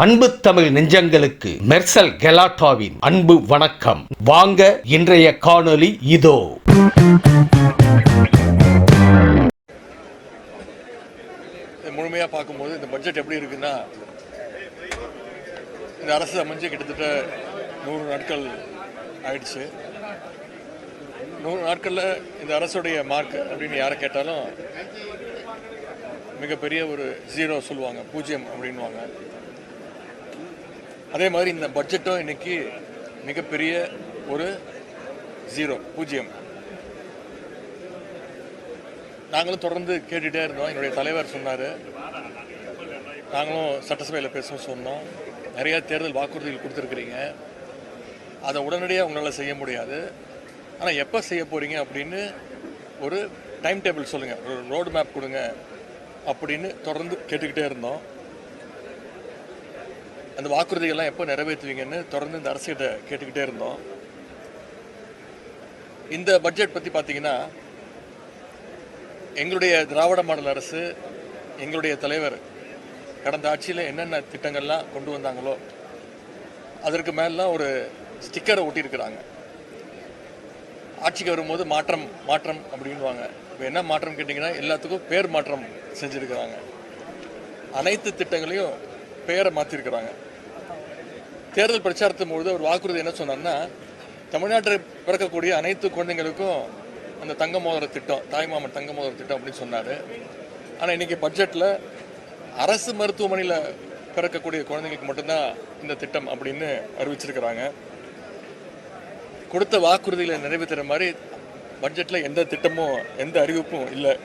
அன்பு தமிழ் நெஞ்சங்களுக்கு மெர்சல் கெலாட்டாவின் அன்பு வணக்கம். வாங்க இன்றைய காணொளி இதோ. முழுமையாக பார்க்கும்போது இந்த பட்ஜெட் எப்படி இருக்குன்னா, இந்த அரசு அமைஞ்சு கிட்டத்தட்ட 100 நாட்கள் ஆயிடுச்சு. 100 நாட்களில் இந்த அரசுடைய மார்க் அப்படின்னு யாரை கேட்டாலும் மிகப்பெரிய ஒரு 0 சொல்லுவாங்க, 0 அப்படின்வாங்க. அதே மாதிரி இந்த பட்ஜெட்டும் இன்னைக்கு மிகப்பெரிய ஒரு 0. நாங்களும் தொடர்ந்து கேட்டுகிட்டே இருந்தோம். என்னுடைய தலைவர் சொன்னார், நாங்களும் சட்டசபையில் பேசவும் சொன்னோம், நிறையா தேர்தல் வாக்குறுதிகள் கொடுத்துருக்குறீங்க, அதை உடனடியாக உங்களால் செய்ய முடியாது, ஆனால் எப்போ செய்ய போகிறீங்க அப்படின்னு ஒரு டைம் டேபிள் சொல்லுங்கள், ஒரு ரோடு மேப் கொடுங்க அப்படின்னு தொடர்ந்து கேட்டுக்கிட்டே இருந்தோம். அந்த வாக்குறுதிகள்லாம் எப்போ நிறைவேற்றுவீங்கன்னு தொடர்ந்து இந்த அரசிட்ட கேட்டுக்கிட்டே இருந்தோம். இந்த பட்ஜெட் பற்றி பார்த்தீங்கன்னா, எங்களுடைய திராவிட மாடல் அரசு, எங்களுடைய தலைவர் கடந்த ஆட்சியில் என்னென்ன திட்டங்கள்லாம் கொண்டு வந்தாங்களோ அதற்கு மேலாம் ஒரு ஸ்டிக்கரை ஒட்டியிருக்கிறாங்க. ஆட்சிக்கு வரும்போது மாற்றம் மாற்றம் அப்படின்வாங்க. இப்போ என்ன மாற்றம் கேட்டிங்கன்னா, எல்லாத்துக்கும் பேர் மாற்றம் செஞ்சுருக்கிறாங்க. அனைத்து திட்டங்களையும் பெயரை மாற்றிருக்கிறாங்க. தேர்தல் பிரச்சாரத்தின் பொழுது ஒரு வாக்குறுதி என்ன சொன்னார்னா, தமிழ்நாட்டில் பிறக்கக்கூடிய அனைத்து குழந்தைங்களுக்கும் அந்த தங்க மோதிர திட்டம், தாய்மாமன் தங்க மோதிர திட்டம் அப்படின்னு சொன்னார். ஆனால் இன்றைக்கி பட்ஜெட்டில் அரசு மருத்துவமனையில் பிறக்கக்கூடிய குழந்தைங்களுக்கு மட்டும்தான் இந்த திட்டம் அப்படின்னு அறிவிச்சிருக்கிறாங்க. கொடுத்த வாக்குறுதிகளை நிறைவேற்றுற மாதிரி பட்ஜெட்டில் எந்த திட்டமும் எந்த அறிவிப்பும் இல்லை.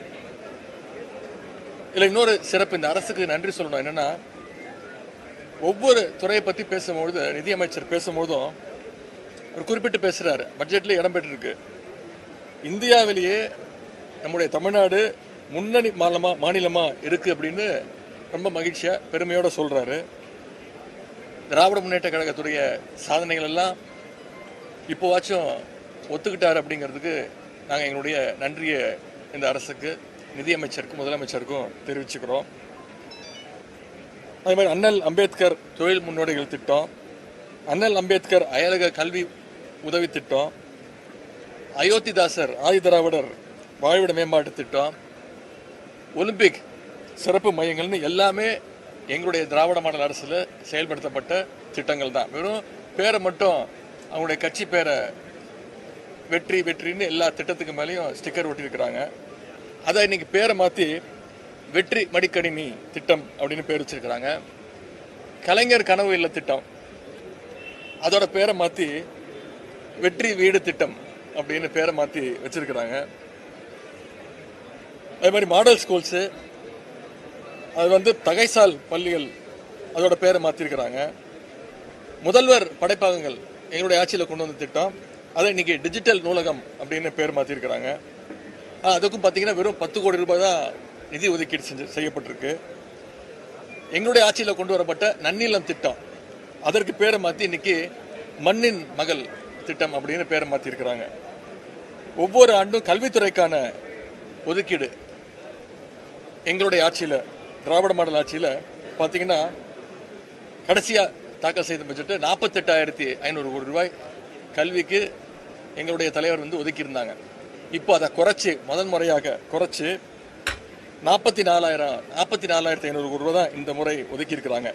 இதில் இன்னொரு சிறப்பு, இந்த அரசுக்கு நன்றி சொல்லணும். என்னென்னா, ஒவ்வொரு துறையை பற்றி பேசும்பொழுது நிதியமைச்சர் பேசும்போதும் ஒரு குறிப்பிட்டு பேசுகிறாரு. பட்ஜெட்டில் இடம்பெற்றிருக்கு, இந்தியாவிலேயே நம்முடைய தமிழ்நாடு முன்னணி மாநிலமாக இருக்குது அப்படின்னு ரொம்ப மகிழ்ச்சியாக பெருமையோடு சொல்கிறாரு. திராவிட முன்னேற்ற கழகத்துடைய சாதனைகள் எல்லாம் இப்போவாச்சும் ஒத்துக்கிட்டார் அப்படிங்கிறதுக்கு நாங்கள் எங்களுடைய நன்றியை இந்த அரசுக்கு, நிதியமைச்சருக்கும் முதலமைச்சருக்கும் தெரிவிச்சுக்கிறோம். அதே மாதிரி அண்ணல் அம்பேத்கர் தொழில் முன்னோடிகள் திட்டம், அண்ணல் அம்பேத்கர் அயலக கல்வி உதவி திட்டம், அயோத்திதாசர் ஆதிதிராவிடர் வாழ்விட மேம்பாட்டு திட்டம், ஒலிம்பிக் சிறப்பு மையங்கள்னு எல்லாமே எங்களுடைய திராவிட மாடல் அரசில் செயல்படுத்தப்பட்ட திட்டங்கள் தான். வெறும் பேரை மட்டும், அவங்களுடைய கட்சி பேரை வெற்றி வெற்றின்னு எல்லா திட்டத்துக்கு மேலேயும் ஸ்டிக்கர் ஒட்டியிருக்கிறாங்க. அதை இன்னைக்கு பேரை மாற்றி வெற்றி மடிக்கணினி திட்டம் அப்படின்னு பேர் வச்சிருக்கிறாங்க. கலைஞர் கனவு இல்ல திட்டம், அதோட பேரை மாற்றி வெற்றி வீடு திட்டம் அப்படின்னு பேரை மாற்றி வச்சிருக்கிறாங்க. அதே மாதிரி மாடல் ஸ்கூல்ஸு, அது தகைசால் பள்ளிகள், அதோட பேரை மாற்றிருக்கிறாங்க. முதல்வர் படைப்பகங்கள் எங்களுடைய ஆட்சியில் கொண்டு வந்த திட்டம், அதை இன்னைக்கு டிஜிட்டல் நூலகம் அப்படின்னு பேர் மாற்றிருக்கிறாங்க. அதுக்கும் பார்த்தீங்கன்னா வெறும் 10 கோடி ரூபாய் தான் நிதி ஒதுக்கீடு செய்யப்பட்டிருக்கு. எங்களுடைய ஆட்சியில் கொண்டு வரப்பட்ட நன்னிலம் திட்டம், அதற்கு பேரை மாற்றி இன்னைக்கு மண்ணின் மகள் திட்டம் அப்படின்னு பேரை மாற்றிருக்கிறாங்க. ஒவ்வொரு ஆண்டும் கல்வித்துறைக்கான ஒதுக்கீடு எங்களுடைய ஆட்சியில், திராவிட மாடல் ஆட்சியில் பார்த்தீங்கன்னா, கடைசியாக தாக்கல் செய்த பட்ஜெட்டு 48,500 கோடி ரூபாய் கல்விக்கு எங்களுடைய தலைவர் ஒதுக்கியிருந்தாங்க. இப்போ அதை குறைச்சி, முதல் முறையாக குறைச்சி 44,500 கோடி ரூபாய் தான் இந்த முறை ஒதுக்கியிருக்கிறாங்க.